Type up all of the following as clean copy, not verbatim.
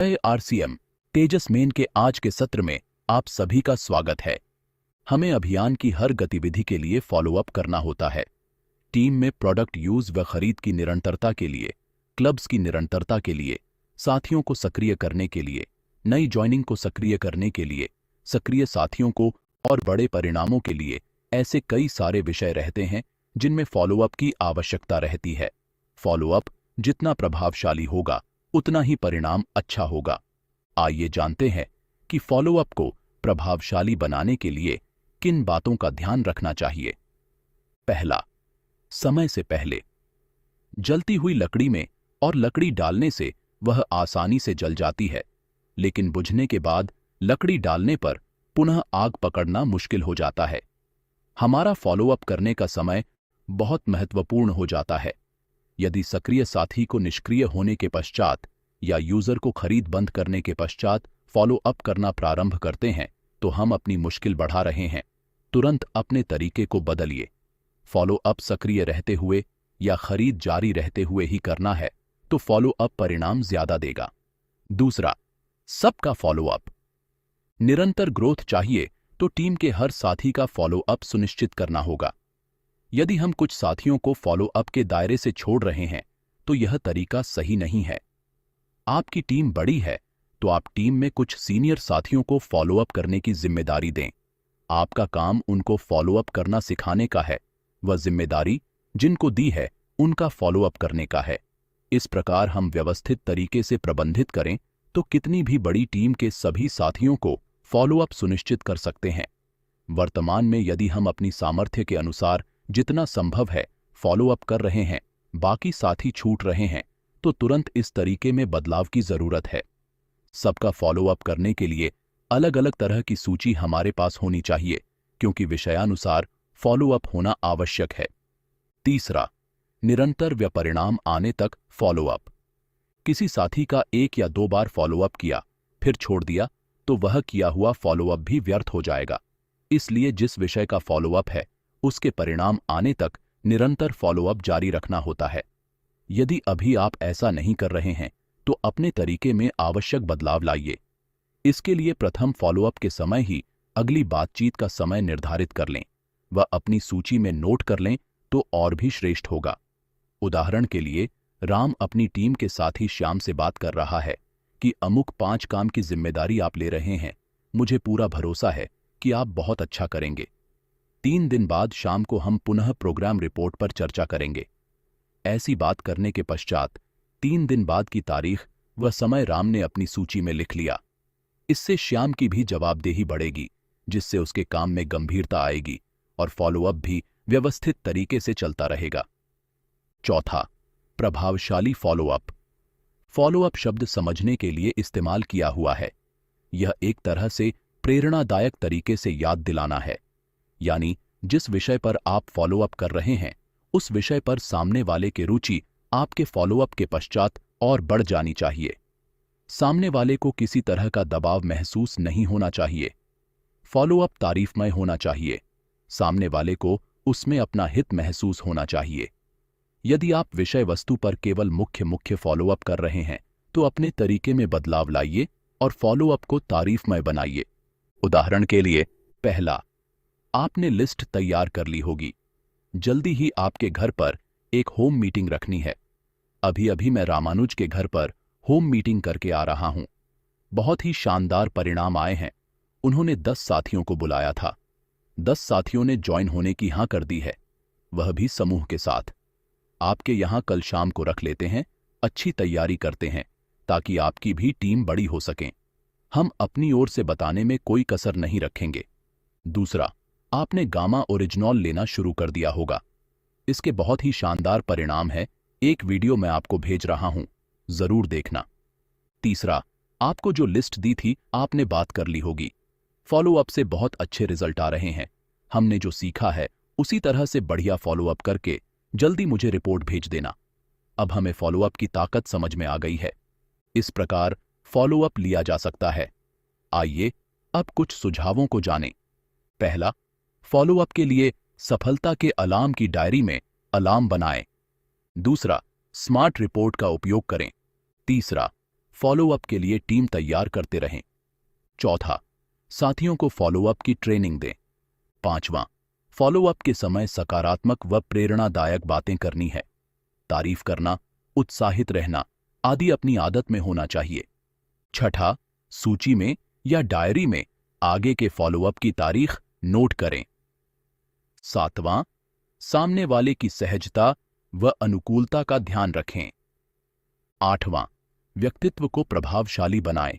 RCM तेजस main के आज के सत्र में आप सभी का स्वागत है। हमें अभियान की हर गतिविधि के लिए फॉलोअप करना होता है। टीम में प्रोडक्ट यूज व खरीद की निरंतरता के लिए, क्लब्स की निरंतरता के लिए, साथियों को सक्रिय करने के लिए, नई ज्वाइनिंग को सक्रिय करने के लिए, सक्रिय साथियों को और बड़े परिणामों के लिए ऐसे कई सारे विषय रहते हैं जिनमें फॉलोअप की आवश्यकता रहती है। फॉलोअप जितना प्रभावशाली होगा उतना ही परिणाम अच्छा होगा। आइए जानते हैं कि फॉलोअप को प्रभावशाली बनाने के लिए किन बातों का ध्यान रखना चाहिए। पहला, समय से पहले। जलती हुई लकड़ी में और लकड़ी डालने से वह आसानी से जल जाती है, लेकिन बुझने के बाद लकड़ी डालने पर पुनः आग पकड़ना मुश्किल हो जाता है। हमारा फॉलोअप करने का समय बहुत महत्वपूर्ण हो जाता है। यदि सक्रिय साथी को निष्क्रिय होने के पश्चात या यूजर को खरीद बंद करने के पश्चात फॉलो अप करना प्रारंभ करते हैं तो हम अपनी मुश्किल बढ़ा रहे हैं। तुरंत अपने तरीके को बदलिए। फॉलो अप सक्रिय रहते हुए या खरीद जारी रहते हुए ही करना है तो फॉलो अप परिणाम ज्यादा देगा। दूसरा, सबका फॉलो अप। निरंतर ग्रोथ चाहिए तो टीम के हर साथी का फॉलो अप सुनिश्चित करना होगा। यदि हम कुछ साथियों को फॉलो अप के दायरे से छोड़ रहे हैं तो यह तरीका सही नहीं है। आपकी टीम बड़ी है तो आप टीम में कुछ सीनियर साथियों को फॉलो अप करने की जिम्मेदारी दें। आपका काम उनको फॉलो अप करना सिखाने का है, वह जिम्मेदारी जिनको दी है उनका फॉलो अप करने का है। इस प्रकार हम व्यवस्थित तरीके से प्रबंधित करें तो कितनी भी बड़ी टीम के सभी साथियों को फॉलो अप सुनिश्चित कर सकते हैं। वर्तमान में यदि हम अपनी सामर्थ्य के अनुसार जितना संभव है फॉलो अप कर रहे हैं, बाकी साथी छूट रहे हैं, तो तुरंत इस तरीके में बदलाव की जरूरत है। सबका फॉलो अप करने के लिए अलग अलग तरह की सूची हमारे पास होनी चाहिए, क्योंकि विषयानुसार फॉलो अप होना आवश्यक है। तीसरा, निरंतर व परिणाम आने तक फॉलो अप। किसी साथी का 1 या 2 बार फॉलो अप किया फिर छोड़ दिया तो वह किया हुआ फॉलो अप भी व्यर्थ हो जाएगा। इसलिए जिस विषय का फॉलो अप है उसके परिणाम आने तक निरंतर फॉलोअप जारी रखना होता है। यदि अभी आप ऐसा नहीं कर रहे हैं तो अपने तरीके में आवश्यक बदलाव लाइए। इसके लिए प्रथम फॉलोअप के समय ही अगली बातचीत का समय निर्धारित कर लें व अपनी सूची में नोट कर लें तो और भी श्रेष्ठ होगा। उदाहरण के लिए, राम अपनी टीम के साथी श्याम से बात कर रहा है कि अमुक 5 काम की जिम्मेदारी आप ले रहे हैं, मुझे पूरा भरोसा है कि आप बहुत अच्छा करेंगे। 3 दिन बाद शाम को हम पुनः प्रोग्राम रिपोर्ट पर चर्चा करेंगे। ऐसी बात करने के पश्चात 3 दिन बाद की तारीख व समय राम ने अपनी सूची में लिख लिया। इससे श्याम की भी जवाबदेही बढ़ेगी, जिससे उसके काम में गंभीरता आएगी और फॉलोअप भी व्यवस्थित तरीके से चलता रहेगा। चौथा, प्रभावशाली फॉलोअप। फॉलोअप शब्द समझने के लिए इस्तेमाल किया हुआ है। यह एक तरह से प्रेरणादायक तरीके से याद दिलाना है, यानी जिस विषय पर आप फॉलोअप कर रहे हैं उस विषय पर सामने वाले की रुचि आपके फॉलोअप के पश्चात और बढ़ जानी चाहिए। सामने वाले को किसी तरह का दबाव महसूस नहीं होना चाहिए। फॉलोअप तारीफमय होना चाहिए। सामने वाले को उसमें अपना हित महसूस होना चाहिए। यदि आप विषय वस्तु पर केवल मुख्य फॉलोअप कर रहे हैं तो अपने तरीके में बदलाव लाइए और फॉलोअप को तारीफमय बनाइए। उदाहरण के लिए, पहला, आपने लिस्ट तैयार कर ली होगी। जल्दी ही आपके घर पर एक होम मीटिंग रखनी है। अभी मैं रामानुज के घर पर होम मीटिंग करके आ रहा हूं। बहुत ही शानदार परिणाम आए हैं। उन्होंने 10 साथियों को बुलाया था। 10 साथियों ने ज्वाइन होने की हां कर दी है, वह भी समूह के साथ। आपके यहां कल शाम को रख लेते हैं। अच्छी तैयारी करते हैं ताकि आपकी भी टीम बड़ी हो सके। हम अपनी ओर से बताने में कोई कसर नहीं रखेंगे। दूसरा, आपने गामा ओरिजिनॉल लेना शुरू कर दिया होगा। इसके बहुत ही शानदार परिणाम है। एक वीडियो मैं आपको भेज रहा हूं, जरूर देखना। तीसरा, आपको जो लिस्ट दी थी आपने बात कर ली होगी। फॉलोअप से बहुत अच्छे रिजल्ट आ रहे हैं। हमने जो सीखा है उसी तरह से बढ़िया फॉलोअप करके जल्दी मुझे रिपोर्ट भेज देना। अब हमें फॉलोअप की ताकत समझ में आ गई है। इस प्रकार फॉलोअप लिया जा सकता है। आइए अब कुछ सुझावों को जानें। पहला, फॉलोअप के लिए सफलता के अलार्म की डायरी में अलार्म बनाएं। दूसरा, स्मार्ट रिपोर्ट का उपयोग करें। तीसरा, फॉलोअप के लिए टीम तैयार करते रहें। चौथा, साथियों को फॉलोअप की ट्रेनिंग दें। पांचवां, फॉलोअप के समय सकारात्मक व प्रेरणादायक बातें करनी है। तारीफ करना, उत्साहित रहना आदि अपनी आदत में होना चाहिए। छठा, सूची में या डायरी में आगे के फॉलोअप की तारीख नोट करें। सातवां, सामने वाले की सहजता व अनुकूलता का ध्यान रखें। आठवां, व्यक्तित्व को प्रभावशाली बनाएं।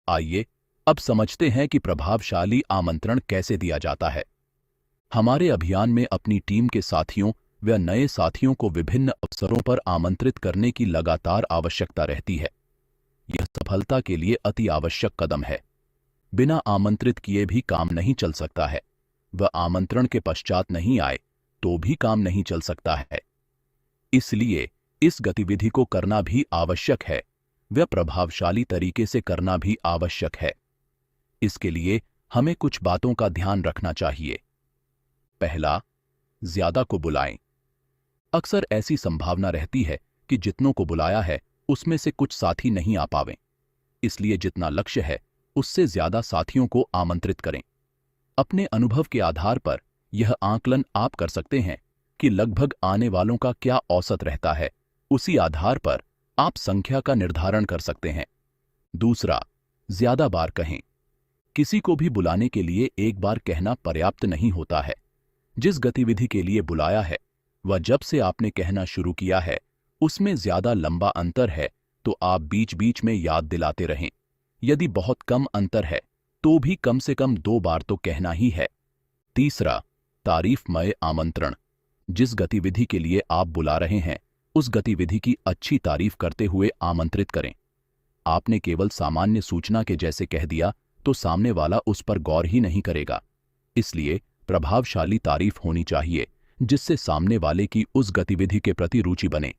आइए अब समझते हैं कि प्रभावशाली आमंत्रण कैसे दिया जाता है। हमारे अभियान में अपनी टीम के साथियों व नए साथियों को विभिन्न अवसरों पर आमंत्रित करने की लगातार आवश्यकता रहती है। यह सफलता के लिए अति आवश्यक कदम है। बिना आमंत्रित किए भी काम नहीं चल सकता है, व आमंत्रण के पश्चात नहीं आए तो भी काम नहीं चल सकता है। इसलिए इस गतिविधि को करना भी आवश्यक है व प्रभावशाली तरीके से करना भी आवश्यक है। इसके लिए हमें कुछ बातों का ध्यान रखना चाहिए। पहला, ज्यादा को बुलाएं। अक्सर ऐसी संभावना रहती है कि जितनों को बुलाया है उसमें से कुछ साथी नहीं आ पावें। इसलिए जितना लक्ष्य है उससे ज्यादा साथियों को आमंत्रित करें। अपने अनुभव के आधार पर यह आकलन आप कर सकते हैं कि लगभग आने वालों का क्या औसत रहता है। उसी आधार पर आप संख्या का निर्धारण कर सकते हैं। दूसरा, ज्यादा बार कहें। किसी को भी बुलाने के लिए एक बार कहना पर्याप्त नहीं होता है। जिस गतिविधि के लिए बुलाया है वह जब से आपने कहना शुरू किया है उसमें ज्यादा लंबा अंतर है तो आप बीच बीच में याद दिलाते रहें। यदि बहुत कम अंतर है तो भी कम से कम 2 बार तो कहना ही है। तीसरा, तारीफमय आमंत्रण। जिस गतिविधि के लिए आप बुला रहे हैं उस गतिविधि की अच्छी तारीफ करते हुए आमंत्रित करें। आपने केवल सामान्य सूचना के जैसे कह दिया तो सामने वाला उस पर गौर ही नहीं करेगा। इसलिए प्रभावशाली तारीफ होनी चाहिए जिससे सामने वाले की उस गतिविधि के प्रति रुचि बने।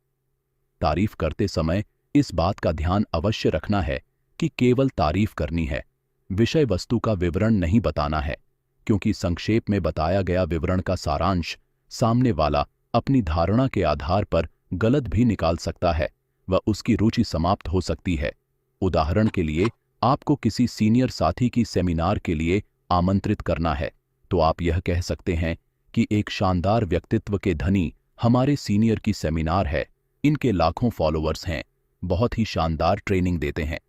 तारीफ करते समय इस बात का ध्यान अवश्य रखना है कि केवल तारीफ करनी है, विषय वस्तु का विवरण नहीं बताना है, क्योंकि संक्षेप में बताया गया विवरण का सारांश सामने वाला अपनी धारणा के आधार पर गलत भी निकाल सकता है व उसकी रुचि समाप्त हो सकती है। उदाहरण के लिए, आपको किसी सीनियर साथी की सेमिनार के लिए आमंत्रित करना है तो आप यह कह सकते हैं कि एक शानदार व्यक्तित्व के धनी हमारे सीनियर की सेमिनार है। इनके लाखों फॉलोअर्स हैं, बहुत ही शानदार ट्रेनिंग देते हैं,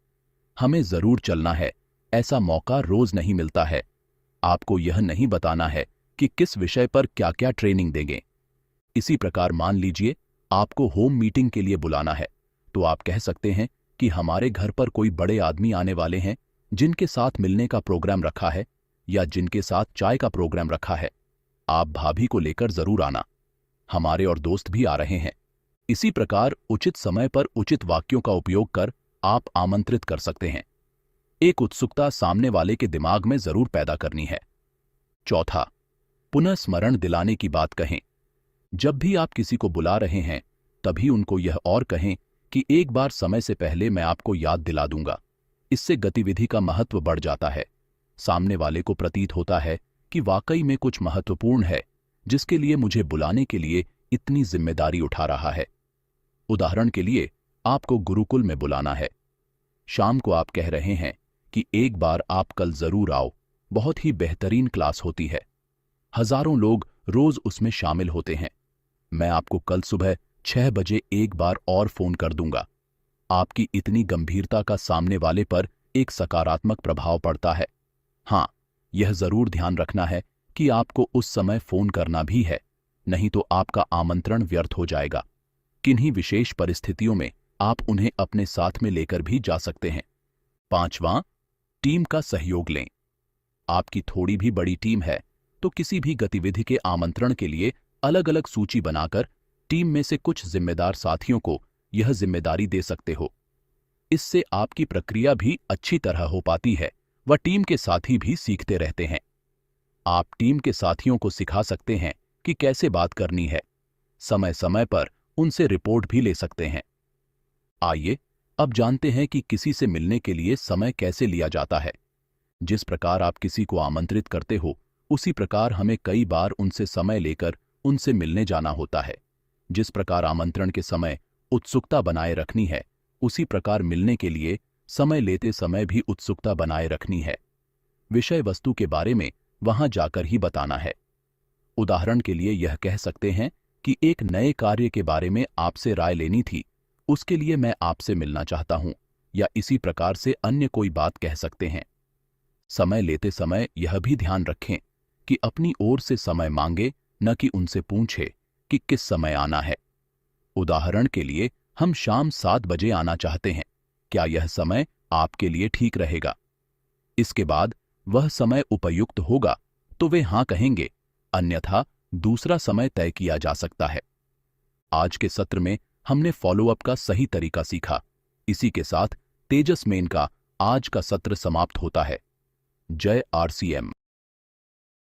हमें जरूर चलना है। ऐसा मौका रोज नहीं मिलता है। आपको यह नहीं बताना है कि किस विषय पर क्या क्या ट्रेनिंग देंगे। इसी प्रकार मान लीजिए आपको होम मीटिंग के लिए बुलाना है तो आप कह सकते हैं कि हमारे घर पर कोई बड़े आदमी आने वाले हैं जिनके साथ मिलने का प्रोग्राम रखा है या जिनके साथ चाय का प्रोग्राम रखा है। आप भाभी को लेकर जरूर आना, हमारे और दोस्त भी आ रहे हैं। इसी प्रकार उचित समय पर उचित वाक्यों का उपयोग कर आप आमंत्रित कर सकते हैं। एक उत्सुकता सामने वाले के दिमाग में जरूर पैदा करनी है। चौथा, पुनः स्मरण दिलाने की बात कहें। जब भी आप किसी को बुला रहे हैं तभी उनको यह और कहें कि एक बार समय से पहले मैं आपको याद दिला दूंगा। इससे गतिविधि का महत्व बढ़ जाता है। सामने वाले को प्रतीत होता है कि वाकई में कुछ महत्वपूर्ण है जिसके लिए मुझे बुलाने के लिए इतनी जिम्मेदारी उठा रहा है। उदाहरण के लिए, आपको गुरुकुल में बुलाना है। शाम को आप कह रहे हैं कि एक बार आप कल जरूर आओ, बहुत ही बेहतरीन क्लास होती है, हजारों लोग रोज उसमें शामिल होते हैं। मैं आपको कल सुबह 6 बजे एक बार और फोन कर दूंगा। आपकी इतनी गंभीरता का सामने वाले पर एक सकारात्मक प्रभाव पड़ता है। हाँ, यह जरूर ध्यान रखना है कि आपको उस समय फोन करना भी है, नहीं तो आपका आमंत्रण व्यर्थ हो जाएगा। किन्हीं विशेष परिस्थितियों में आप उन्हें अपने साथ में लेकर भी जा सकते हैं। पांचवां, टीम का सहयोग लें। आपकी थोड़ी भी बड़ी टीम है तो किसी भी गतिविधि के आमंत्रण के लिए अलग अलग सूची बनाकर टीम में से कुछ जिम्मेदार साथियों को यह जिम्मेदारी दे सकते हो। इससे आपकी प्रक्रिया भी अच्छी तरह हो पाती है व टीम के साथी भी सीखते रहते हैं। आप टीम के साथियों को सिखा सकते हैं कि कैसे बात करनी है। समय समय पर उनसे रिपोर्ट भी ले सकते हैं। आइए अब जानते हैं कि किसी से मिलने के लिए समय कैसे लिया जाता है। जिस प्रकार आप किसी को आमंत्रित करते हो उसी प्रकार हमें कई बार उनसे समय लेकर उनसे मिलने जाना होता है। जिस प्रकार आमंत्रण के समय उत्सुकता बनाए रखनी है उसी प्रकार मिलने के लिए समय लेते समय भी उत्सुकता बनाए रखनी है। विषय वस्तु के बारे में वहां जाकर ही बताना है। उदाहरण के लिए यह कह सकते हैं कि एक नए कार्य के बारे में आपसे राय लेनी थी, उसके लिए मैं आपसे मिलना चाहता हूं, या इसी प्रकार से अन्य कोई बात कह सकते हैं। समय लेते समय यह भी ध्यान रखें कि अपनी ओर से समय मांगे, न कि उनसे पूछे कि किस समय आना है। उदाहरण के लिए हम शाम 7 बजे आना चाहते हैं, क्या यह समय आपके लिए ठीक रहेगा? इसके बाद वह समय उपयुक्त होगा तो वे हां कहेंगे, अन्यथा दूसरा समय तय किया जा सकता है। आज के सत्र में हमने फॉलोअप का सही तरीका सीखा। इसी के साथ तेजस मेन का आज का सत्र समाप्त होता है। जय आरसीएम।